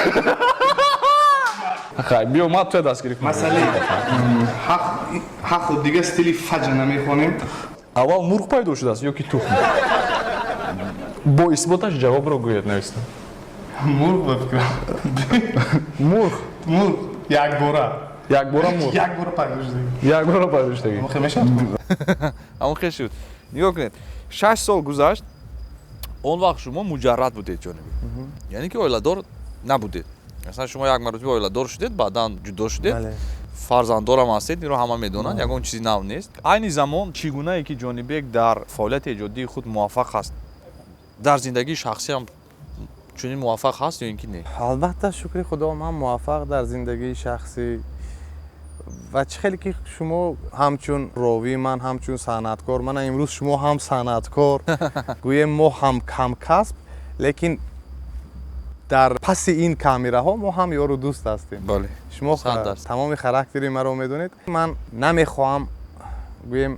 хай биё ма туя дастгирӣ кунам. масъалаи ҳақу дига стили фаҷа намехонем. аввал мурғ пайдо шудааст ё ки тухм? бо исботаш ҷавобро гӯед навистам. мурғ ба фикрам. мурғ якбора якбора мурғ якбора пайдо шудем. якбора пайдо шудагӣ. ҳамон хел шуд. нигоҳ кунед, 6 сол гузашт. он вақт шумо муҷаррад будед Ҷонибек. яъне ки оиладор набудед. масалан шумо як маротиба оиладор шудед, баъдан ҷудо шудед. фарзанддорам ҳастед, инро ҳама медонанд, ягон чизи нав нест. айни замон чӣ гунае ки Ҷонибек дар фаъолияти эҷодии худ муваффақ аст? дар зиндагии шахсиам чунин муваффақ ҳаст ё ин ки не? албатта шукри худо ман муваффақ дар зиндагии шахсӣ ва чӣ хеле ки шумо ҳамчун ровӣ ман ҳамчун санъаткор мана имрӯз шумо ҳам санъаткор гӯем мо ҳам камкасб лекин дар паси ин камераҳо мо ҳам ёру дӯст ҳастем. Бале. шумо тамоми характери маро медонед. ман намехоҳам гӯем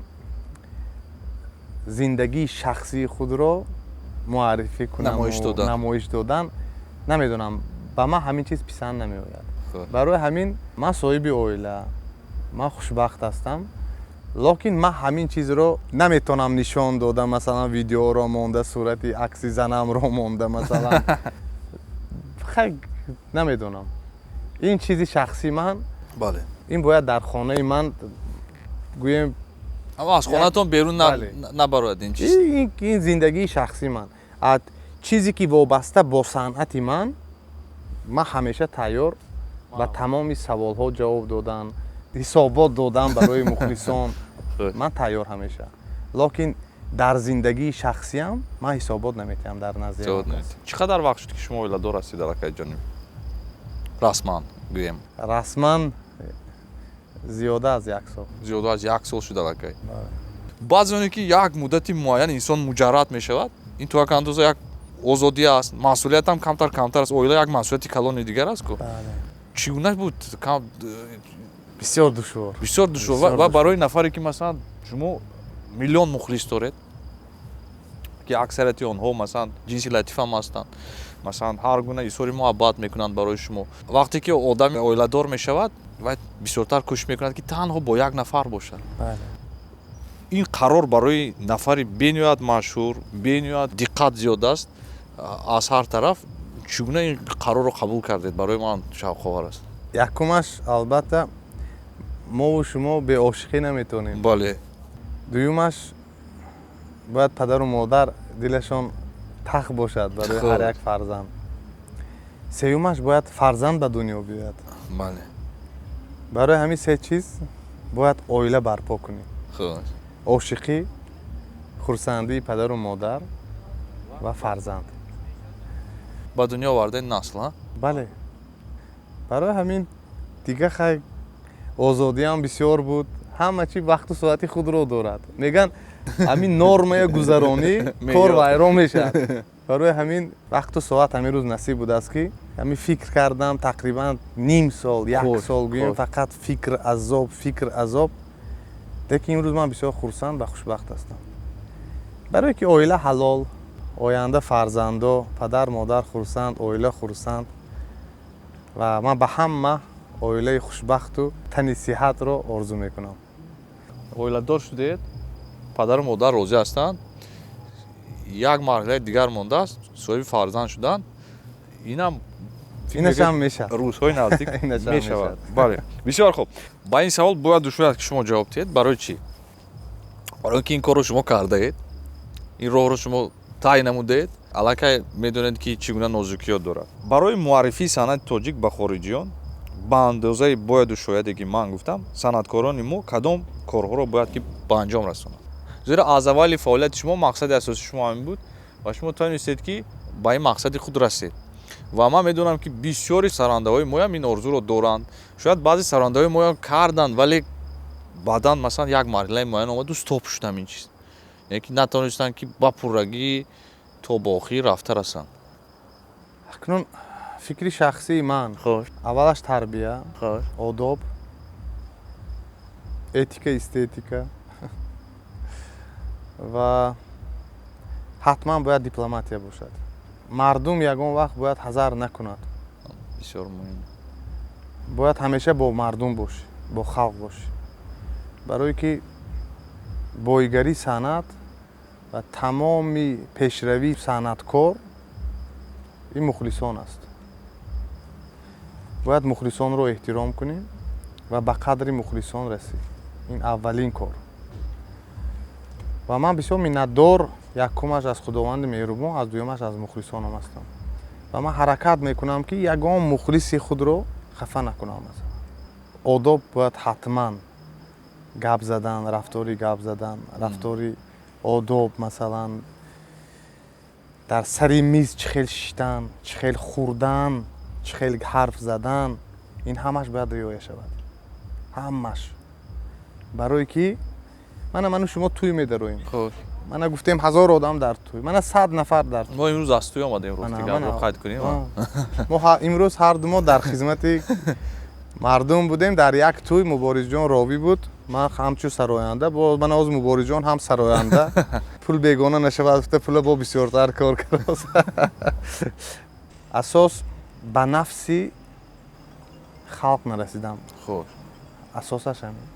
зиндагии шахсии худро муаррифӣ кунам, намоиш додан намедонам, ба ман ҳамин чиз писанд намеояд. барои ҳамин ман соҳиби оила, ман хушбахт ҳастам, лекин ман ҳамин чизро наметавонам нишон дода, масалан видеоро монда, сурати акси занамро монда, масалан намедонам. ин чизи шахсии ман, Бале. ин бояд дар хонаи ман гӯем аммо аз хонатон берун набарояд ин чиз. ин зиндагии шахсии ман. чизе ки вобаста бо санъати ман ҳамеша тайёр ба тамоми саволҳо ҷавоб додан, ҳисобот додан барои мухлисон. ман тайёр ҳамеша. лекин дар зиндагии шахсиям ман ҳисобот наметиҳам дар назди. чӣ қадар вақт шуд ки шумо оиладор ҳастед алакай ҷониб? Расман гӯем. Расман зиёда аз 1 сол. Зиёда аз 1 сол шуд алакай. баъзеоне ки як муддати муайян инсон муҷаррад мешавад, ин то як андоза як озодӣ аст, масъулиятам камтар аст. Оила як масъулияти калони дигар аст ку. чӣ гуна буд? бисёр душвор. Бисёр душвор ва барои нафаре ки масалан шумо миллион мухлис доред, ки аксарияти онҳо масалан ҷинси латифам ҳастанд, масалан ҳар гуна изҳори муҳаббат мекунанд барои шумо. вақте ки одами оиладор мешавад, вай бисёртар кӯшиш мекунад ки танҳо бо як нафар бошад. ин қарор барои нафари бениҳоят машҳур, бениҳоят диққат зиёд аст аз ҳар тараф. чӣ гуна ин қарорро қабул кардед? барои ман шавқовар аст. якумаш албатта мову шумо беошиқӣ наметавонем. бале. дуюмаш бояд падару модар дилашон тах бошад барои ҳар як фарзанд. сеюмаш бояд фарзанд ба дунё биёяд. бале. барои ҳамин се чиз бояд оила барпо кунем. хуб. ошиқӣ, хурсандии падару модар ва фарзанд. ба дунё овардаи насл, ҳа? бале. барои ҳамин дига хай озодиам бисёр буд. ҳама чӣ вақту соати худро дорад. мегӯянд ҳамин нормая гузаронӣ кор вайрон мешавад. барои ҳамин вақту соат ҳамин рӯз насиб будааст ки ҳамин фикр кардам тақрибан ним сол, 1 сол гӯем фақат фикр азоб. лекин имрӯз ман бисёр хурсанд ва хушбахт ҳастам. барое ки оила ҳалол, оянда фарзандо, падар модар хурсанд, оила хурсанд ва ман ба ҳама оилаи хушбахту тани сиҳатро орзу мекунам. оиладор шудед, падару модар розӣ ҳастанд, як марҳилаи дигар мондааст, соҳиби фарзанд шудан. инам инашам мешавад. рӯзҳои наздик мешавад. бале. бисёр хуб. ба ин савол бояд душояд ки шумо ҷавоб диҳед. барои чӣ? барои ки ин корро шумо кардаед, ин роҳро шумо тай намудаед, аллакай медонед ки чӣ гуна нозукиёт дорад. барои муаррифии санъати тоҷик ба хориҷиён ба андозаи бояду шояде ки ман гуфтам, санъаткорони мо кадом корҳоро бояд ки ба анҷом расонанд? зеро аз аввали фаъолияти шумо мақсади асосии шумо ҳамин буд ва шумо тавонистед ки ба ин мақсади худ расед. ва ман медонам ки бисёри сарондаҳои моям ин орзуро доранд. шояд баъзе сарондаҳои моям карданд, вале баъдан масалан як марҳилаи муайян омаду стоп шуд ҳамин чиз. яъне ки натавонистанд ки ба пуррагӣ то ба охир рафта расанд. акнун фикри шахсии ман аввалаш тарбия, одоб, этика, эстетика ва ҳатман бояд дипломатия бошад. мардум ягон вақт бояд ҳазар накунад. бисёр муҳим. бояд ҳамеша бо мардум бошӣ, бо халқ бошӣ. барое ки бойгарии санъат ва тамоми пешравии санъаткор ин мухлисон аст. бояд мухлисонро эҳтиром кунем ва ба қадри мухлисон расем. ин аввалин кор. ва ман бисёр миннатдор, якумаш аз худованди меҳрубон, аз дуюмаш аз мухлисонам ҳастам. ва ман ҳаракат мекунам ки ягон мухлиси худро хафа накунам. одоб бояд ҳатман гап задан, рафтори гап задан, рафтори одоб, масалан дар сари миз чӣ хел шиштан, чӣ хел хурдан, чӣ хел ҳарф задан, ин ҳамаш бояд риоя шавад. ҳамаш. барое ки ману шумо туй медароем. Хуш. мана гуфтем 1000 одам дар туй, мана 100 нафар дар туй. мо имрӯз аз туй омадем, гуфтик ро қайд кунем. мо имрӯз ҳарду мо дар хизмати мардум будем. дар як туй Муборизҷон ровӣ буд, ман ҳамчун сароянда, мана оз Муборизҷон ҳам сароянда. Пул бегона нашавад, гуфта пула бо бисёртар кор кард. асос ба нафси халқ нарасидам. Хуш. асосаш ҳамин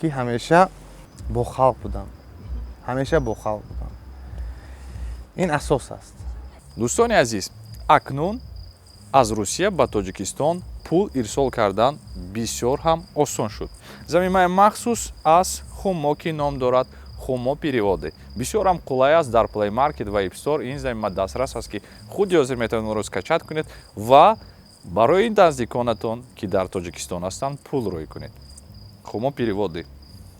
ки ҳамеша бо халқ будам. ҳамеша бо халқ будам. ин асос аст. дӯстони азиз, акнун аз Русия ба Тоҷикистон пул ирсол кардан бисёр ҳам осон шуд. Замимаи махсус аз Хумо ки ном дорад, Хумо переводи. Бисёр ҳам қулай аст дар Play Market ва App Store. ин замима дастрас аст ки худи ҳозир метавонед онро скачат кунед ва барои наздиконатон ки дар Тоҷикистон ҳастанд пул рӯй кунед. Хумо переводи.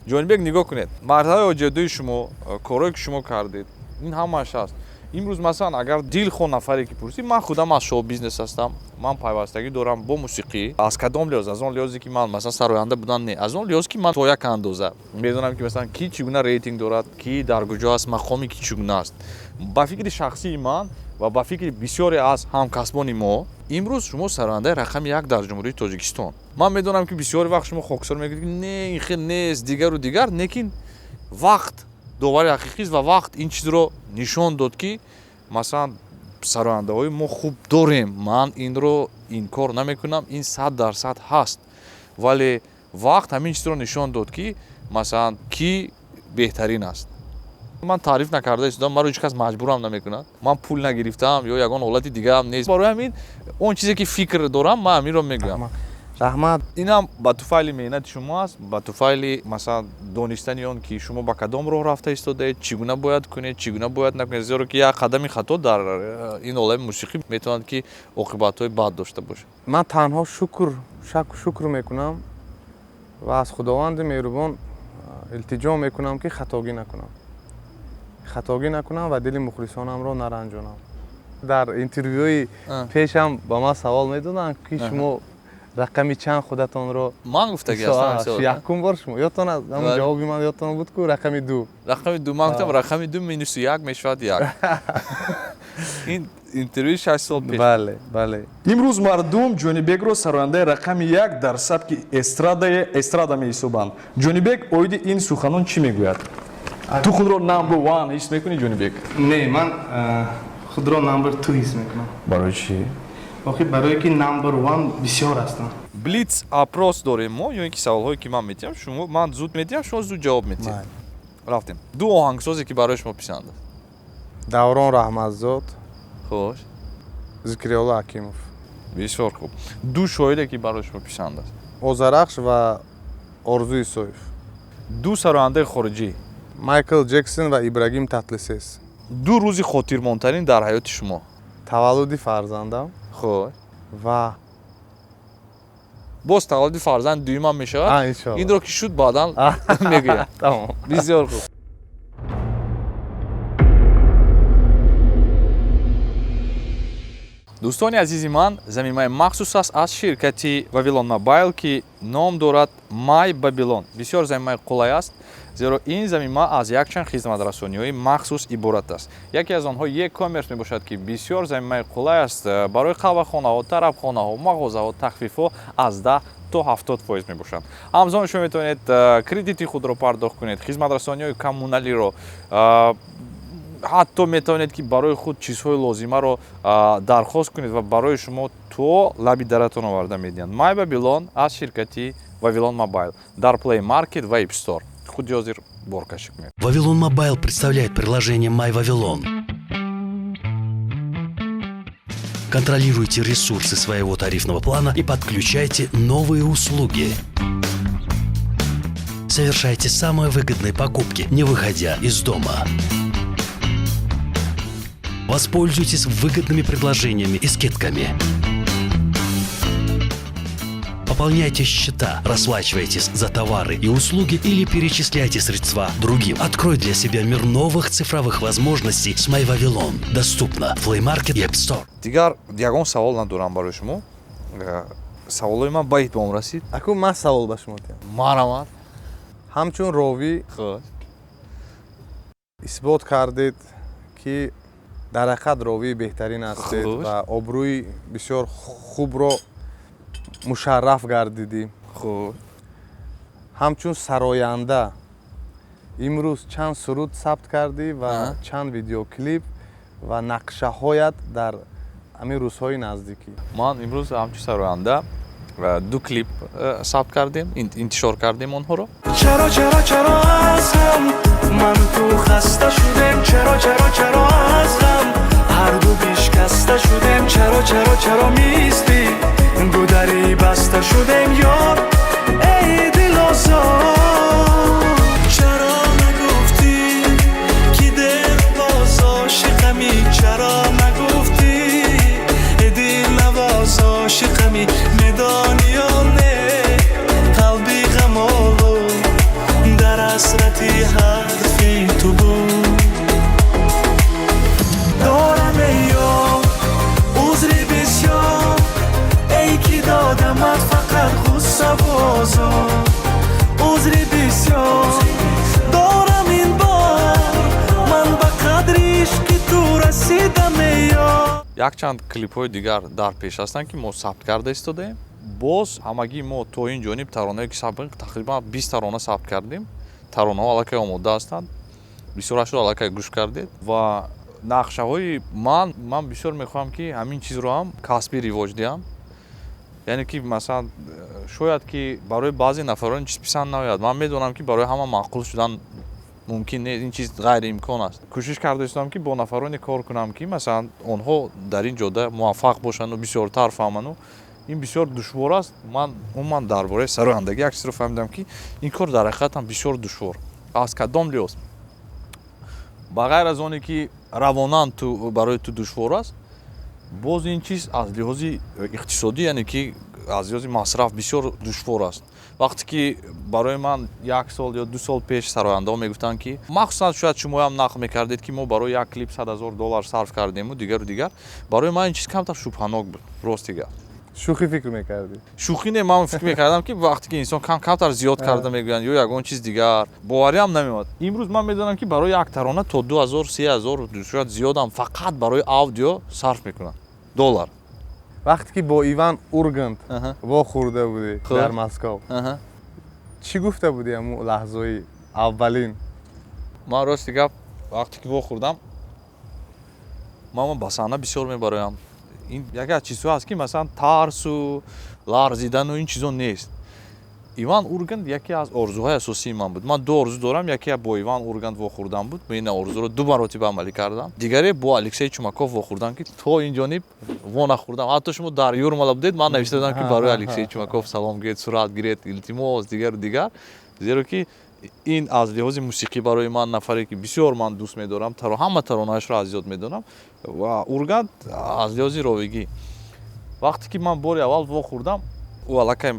ҷонибек нигоҳ кунед, мардҳои оҷодии шумо, корое ки шумо кардед, ин ҳамаш аст. имрӯз масалан агар дил хо нафаре ки пурсӣ, ман худам аз шоу бизнес ҳастам, ман пайвастагӣ дорам бо мусиқӣ. аз кадом лиҳоз? аз он лиҳозе ки ман масалан сароянда будан не, аз он лиҳоз ки ман то як андоза медонам ки масалан ки чӣ гуна рейтинг дорад, ки дар куҷо аст, мақоми ки чӣ гуна аст. ба фикри шахсии ман ва ба фикри бисёре аз ҳамкасбони мо, имрӯз шумо сарояндаи рақами 1 дар ҷумҳурии Тоҷикистон. ман медонам ки бисёри вақт шумо хоксор мегӯед ки не, ин хел нест, дигару дигар, лекин вақт довари ҳақиқист ва вақт ин чизро нишон дод ки масалан сарояндаҳои мо хуб дорем. ман инро инкор намекунам, ин 100% ҳаст, вале вақт ҳамин чизро нишон дод ки масалан ки беҳтарин аст. ман таъриф накарда истодам, маро ҳеҷ кас маҷбурам намекунад, ман пул нагирифтаам ё ягон ҳолати дигаам нест. барои ҳамин он чизе ки фикр дорам, ман ҳаминро мегӯям. раҳмат. инам ба туфайли меҳнати шумо аст, ба туфайли масалан донистани он ки шумо ба кадом роҳ рафта истодаед, чӣ гуна бояд кунед, чӣ гуна бояд накунед, зеро ки як қадами хато дар ин олами мусиқӣ метавонад ки оқибатҳои бад дошта бошад. ман танҳо шукр мекунам ва аз худованди меҳрубон илтиҷо мекунам ки хатогӣ накунам ва дили мухлисонамро наранҷонам. дар интервюи пешам ба ман савол медоданд ки шумо рақами чанд худатонро ман гуфтагӣ ҳастам. якум бор шумо ёдтон аст? ҳамн ҷавоби ман ёдтон буд ку рақами 2. рақами 2 ман гуфтам рақами 2 минус 1 мешавад 1. ин интервюи 6 сол пеш. бале. имрӯз мардум ҷонибекро сарояндаи рақами 1 дар сабки эстрада меҳисобанд. ҷонибек оиди ин суханон чӣ мегӯяд? ту худро number 1 ҳис мекунӣ ҷонибек? не, ман худро number 2 ҳис мекунам. барои чӣ? охир барое ки number 1 бисёр ҳастанд. блиц апрос дорем мо ё ин ки саволҳое ки ман метиҳам, шумо ман зуд метиҳам, шумо зуд ҷавоб метиҳед. рафтем. ду оҳангсозе ки барои шумо писанд аст. даврон раҳматзод, хуш. зикриёлла ҳакимов. бисёр хуб. ду шоире ки барои шумо писанд аст. озарахш ва орзу исоев. ду сарояндаи хориҷӣ. майкл ҷексон ва ибрагим татлисес. ду рӯзи хотирмонтарин дар ҳаёти шумо. таваллуди фарзандам хуш. ва боз таваллуди фарзанди дуюмам мешавад. иншоалло. инро ки шуд баъдан мегӯям. тамом. бисёр хуб. дӯстони азизи ман, замимаи махсус аст аз ширкати Вавилон Мобайл ки ном дорад My Babylon. бисёр замимаи қулай аст, зеро ин замима аз якчанд хизматрасониҳои махсус иборат аст. яке аз онҳо e-commerce мебошад ки бисёр замимаи қулай аст. барои қаҳвахонаҳо, тарабхонаҳо, мағозаҳо тахфифҳо аз 10 то 70% мебошанд. ҳамзон шумо метавонед кредити худро пардохт кунед, хизматрасониҳои коммуналиро, ҳатто метавонед ки барои худ чизҳои лозимаро дархост кунед ва барои шумо то лаби даратон оварда медиҳанд. My Babylon аз ширкати Вавилон Мобайл дар Play Market ва App Store. Худи ҳозир боркаши кунед. Вавилон Мобайл представляет приложение My Вавилон. Контролируйте ресурсы своего тарифного плана и подключайте новые услуги. Совершайте самые выгодные покупки, не выходя из дома. Воспользуйтесь выгодными предложениями и скидками. пополняйте счета, расплачивайтесь за товары и услуги или перечисляйте средства другим. Открой для себя мир новых цифровых возможностей с MyVavilon. Доступно в Play Market и App Store. дигар ягон савол надорам барои шумо. саволои ман ба итмом расид. акун ман савол ба шумо диям. Марамад. ҳамчун ровӣ Хуш. исбот кардед ки дар ҳақиқат ровии беҳтарин ҳастед Хуш. ва обрӯи бисёр хубро мушарраф гардидӣ. Хуш. ҳамчун сароянда имрӯз чанд суруд сабт кардӣ ва Аҳа. чанд видеоклип ва нақшаҳоят дар ҳамин рӯзҳои наздикӣ. ман имрӯз ҳамчун сароянда ду клип сабт кардем, интишор кардем онҳоро. چرا چرا چرا از هم من تو خسته شدم چرا چرا چرا از هم هر دو بیشکسته شدم چرا چرا چرا میستی گودری بسته شدم یار ای دل آزار چرا نگفتی که دل باز عاشقمی چرا نگفتی ای دل نواز عاشقمی میدانی یا نه قلبی غمالو در حسرتی حرفی تو بود دارم یا عذری بسیار ای که دادمت فقط غصه بازار عذری بسیار دارم این بار من به قدریش که تو رسیدم یا якчанд клипҳои дигар дар пеш ҳастанд ки мо сабт карда истодаем. боз ҳамагӣ мо то ин ҷониб таронае ки сабт кардем тақрибан 20 тарона сабт кардем. таронаҳо аллакай омода ҳастанд. бисёрашро аллакай гӯш кардед ва нақшаҳои ман бисёр мехоҳам ки ҳамин чизро ҳам касбӣ ривоҷ диҳам. яъне ки масалан шояд ки барои баъзе нафарон ин чиз писанд наояд. ман медонам ки барои ҳама маъқул шудан мумкин нест, ин чиз ғайриимкон аст. кӯшиш карда истодам ки бо нафароне кор кунам ки масалан онҳо дар ин ҷода муваффақ бошанду бисёртар фаҳманду ин бисёр душвор аст. ман умуман дар бораи сарояндагӣ як чизро фаҳмидам ки ин кор дар ҳақиқатан бисёр душвор. аз кадом лиҳоз? ба ғайр аз оне ки равонан барои ту душвор аст, боз ин чиз аз лиҳози иқтисодӣ яъне ки аз лиҳози масраф бисёр душвор аст. вақте ки барои ман 1 сол ё 2 сол пеш сарояндаҳо мегуфтанд ки махсусан шояд шумо ҳам нақл мекардед ки мо барои як клип $100,000 сарф кардему дигару дигар. барои ман ин чиз камтар шубҳанок буд. рости гап шӯхӣ фикр мекардӣ? шӯхӣ не, ман фикр мекардам ки вақте ки инсон камтар зиёд карда мегӯянд ё ягон чиз дигар бовариам намеомад. имрӯз ман медонам ки барои як тарона то 2000-3000 шояд зиёдам фақат барои аудио сарф мекунанд $. вақте ки бо иван ургант Аҳа. вохӯрда будӣ Хуб. дар москав Аҳа. чӣ гуфта будӣ ҳамун лаҳзаи аввалин? ман рости гап вақте ки вохӯрдам ман ба саҳна бисёр мебароям. ин яке аз чизҳо аст ки масалан тарсу ларзидану ин чизо нест. иван ургант яке аз орзуҳои асосии ман буд. ман ду орзу дорам. яке бо иван ургант вохӯрдан буд. ин орзуро ду маротиба амалӣ кардам. дигаре бо алексей чумаков вохӯрдам ки то ин ҷониб вонахӯрдам. ҳатто шумо дар юрмала будед ман навишта будам ки барои алексей чумаков салом гиред, сурат гиред, илтимос дигару дигар. зеро ки ин аз лиҳози мусиқӣ барои ман нафаре ки бисёр ман дӯст медорам. ҳама таронаашро аз зиёд медонам ва ургант аз лиҳози ровигӣ. вақте ки ман бори аввал вохӯрдам ӯ аллакай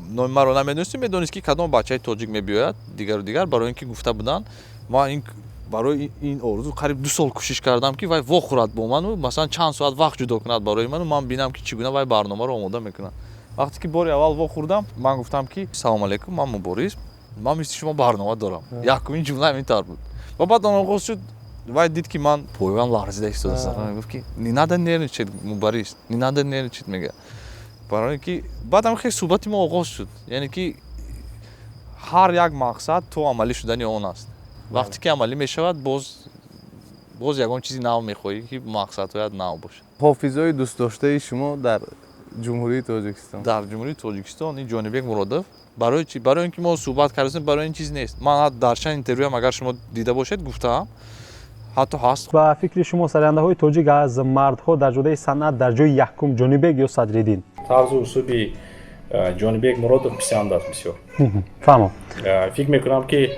номи маро намедонист, медонист ки кадом бачаи тоҷик мебиёяд дигару дигар. барои ин ки гуфта буданд ман барои ин орзу қариб 2 сол кӯшиш кардам ки вай вохӯрад бо ману масалан чанд соат вақт ҷудо кунад барои ману ман бинам ки чӣ гуна вай барномаро омода мекунад. вақте ки бори аввал вохӯрдам ман гуфтам ки салому алайкум, ман Муборис, ман мисли шумо барнома дорам. якумин ҷумлаам ин тавр буд. ва баъд он оғоз шуд. вай дид ки ман поём ларзида истодам. гуфт ки не надо нервничать, Муборис, не надо нервничать мега. барои ки баъдам хеле суҳбати мо оғоз шуд. яъне ки ҳар як мақсад то амалӣ шудани он аст. вақте ки амалӣ мешавад боз ягон чизи нав мехоҳӣ ки мақсадҳоят нав бошад. ҳофизои дӯстдоштаи шумо дар ҷумҳурии тоҷикистон? дар ҷумҳурии тоҷикистон ин ҷонибек муродов. барои чӣ? барои ин ки мо суҳбат кардем барои ин чиз нест. ман дар чанд интервюам агар шумо дида бошед гуфтаам, ҳатто ҳаст. ба фикри шумо сарояндаҳои тоҷик аз мардҳо дар ҷодаи санъат дар ҷои якум ҷонибек ё Садриддин? тарзу усуби ҷонибек муродов писанд аст бисёр. фаҳмам. фикр мекунам ки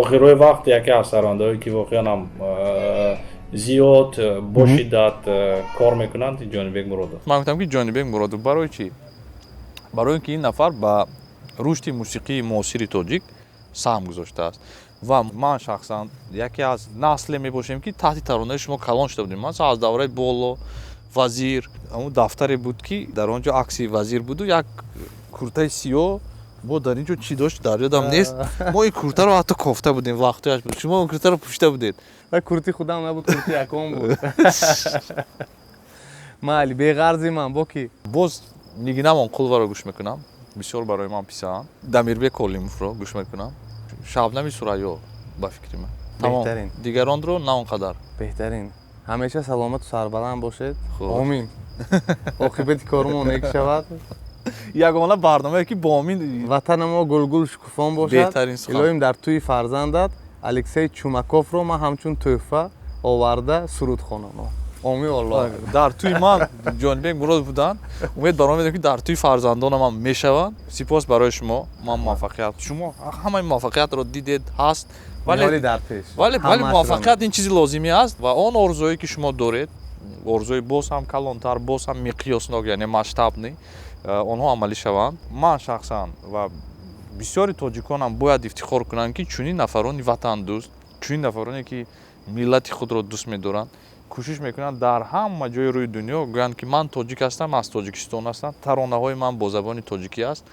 охирҳои вақт яке аз сарояндаҳое ки воқеан ҳам зиёд бо шиддат кор мекунанд ҷонибек муродов. ман гуфтам ки ҷонибек муродов барои чӣ? барои ин ки ин нафар ба рушди мусиқии муосири тоҷик саҳм гузоштааст ва ман шахсан яке аз насле мебошем ки таҳти таронаи шумо калон шуда будем. Ман аз давраи боло вазир ҳамун дафтаре буд ки дар он ҷо акси вазир буду як куртаи сиёҳ бо дар ин ҷо чӣ дошт дар ёдам нест. Мо ин куртаро ҳатто кофта будем вақтояш буд. Шумо ин куртаро пӯшида будед? курти худам набуд, курти яком буд. майли беғарзи ман бо ки боз нигинамон қулваро гӯш мекунам, бисёр барои ман писанд. Дамирбек Колимовро гӯш мекунам. Шабнами Сурайё ба фикри ман. Тамом. Беҳтарин. Дигаронро на он қадар. беҳтарин. ҳамеша саломату сарбаланд бошед. Хуб. Омин. оқибати корумон нек шавад. Ягона барномае ки бо омин ватани мо гулгул шукуфон бошад. Беҳтарин сухан. илоҳим дар тӯи фарзандат Алексей Чумаковро ман ҳамчун тӯҳфа оварда суруд хонам. Омин Аллоҳ. дар тӯи ман Ҷонибек Муродов буданд. Умед бар он медорам ки дар тӯи фарзандонам мешаванд. Сипос барои шумо. Ман муваффақият. Шумо ҳамаи муваффақиятро дидед ҳаст. вале дар пеш. вале Ҳамаашро муваффақият ин чизи лозимӣ аст ва он орзуое ки шумо доред, орзуи боз ҳам калонтар, боз ҳам миқёснок, яъне масштабный, онҳо амалӣ шаванд. Ман шахсан ва бисёри тоҷиконам бояд ифтихор кунанд ки чунин нафарони ватандӯст, чунин нафароне ки миллати худро дӯст медоранд, кӯшиш мекунанд дар ҳама ҷои рӯи дунё гӯянд ки ман тоҷик ҳастам, аз Тоҷикистон ҳастам, таронаҳои ман бо забони тоҷикӣ аст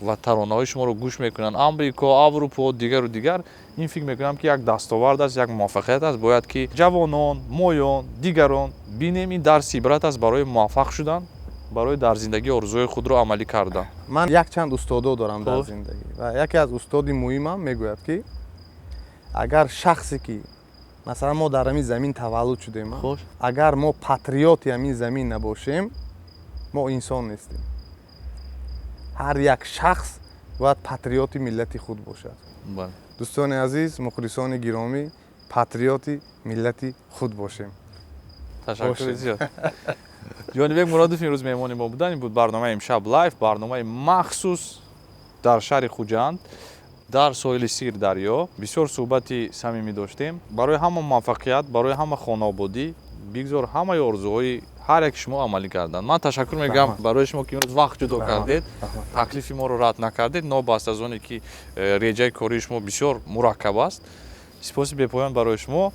ва таронаҳои шуморо гӯш мекунанд. Амрико, Аврупо, дигару дигар. Ин фикр мекунам ки як дастовард аст, як муваффақият аст. Бояд ки ҷавонон, моён, дигарон бинем ин дарси ибрат аст барои муваффақ шудан, барои дар зиндагӣ орзуҳои худро амалӣ кардан. ман якчанд устодо дорам дар зиндагӣ ва яке аз устоди муҳимам мегӯяд ки агар шахсе ки масалан мо дар ҳамин замин таваллуд шудем, Хуш. агар мо патриоти ҳамин замин набошем, мо инсон нестем. ҳар як шахс бояд патриоти миллати худ бошад. Бале. дӯстони азиз, мухлисони гиромӣ, патриоти миллати худ бошем. Ташаккури зиёд. Ҷонибек Муродов имрӯз меҳмони мо буданд. Ин буд барномаи имшаб лайв, барномаи махсус дар шаҳри Хуҷанд, дар соҳили Сирдарё. Бисёр суҳбати самимӣ доштем. Барои ҳама муваффақият, барои ҳама хонободӣ, бигзор ҳамаи орзуҳои ҳар яки шумо амалӣ карданд. Ман ташаккур мегӯям барои шумо ки имрӯз вақт ҷудо кардед, таклифи моро рад накардед, нобаст аз оне ки реҷаи кории шумо бисёр мураккаб аст. сипоси бепоён барои шумо.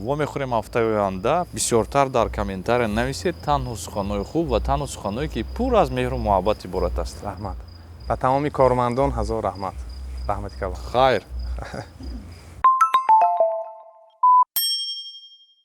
ва мехӯрем ҳафтаи оянда бисёртар дар комментария нависед танҳо суханҳои хуб ва танҳо суханҳое ки пур аз меҳру муҳаббат иборат аст. раҳмат ба тамоми кормандон ҳазор раҳмат. раҳмати калон. Хайр.